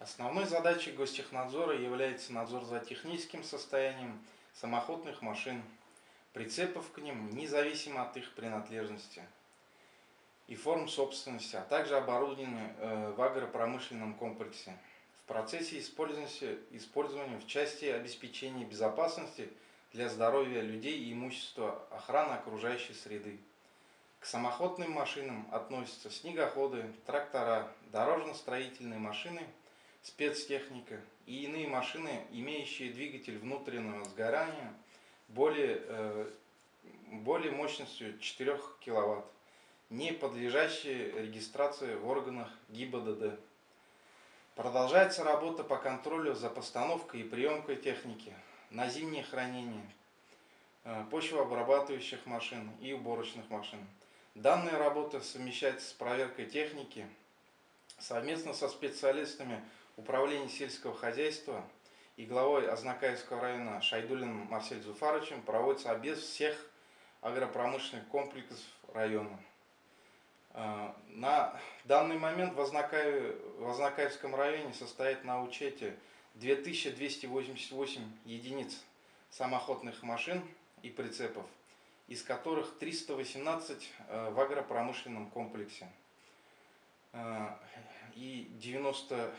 Основной задачей гостехнадзора является надзор за техническим состоянием самоходных машин, прицепов к ним, независимо от их принадлежности и форм собственности, а также оборудования в агропромышленном комплексе в процессе использования в части обеспечения безопасности для здоровья людей и имущества, охраны окружающей среды. К самоходным машинам относятся снегоходы, трактора, дорожно-строительные машины, спецтехника и иные машины, имеющие двигатель внутреннего сгорания более мощностью 4 кВт, не подлежащие регистрации в органах ГИБДД. Продолжается работа по контролю за постановкой и приемкой техники на зимнее хранение почвообрабатывающих машин и уборочных машин. Данная работа совмещается с проверкой техники совместно со специалистами Управления сельского хозяйства и главой Азнакаевского района Шайдуллиным Марселем Зуфаровичем проводится объезд всех агропромышленных комплексов района. На данный момент в Азнакаевском районе состоит на учете 2288 единиц самоходных машин и прицепов, из которых 318 в агропромышленном комплексе и 990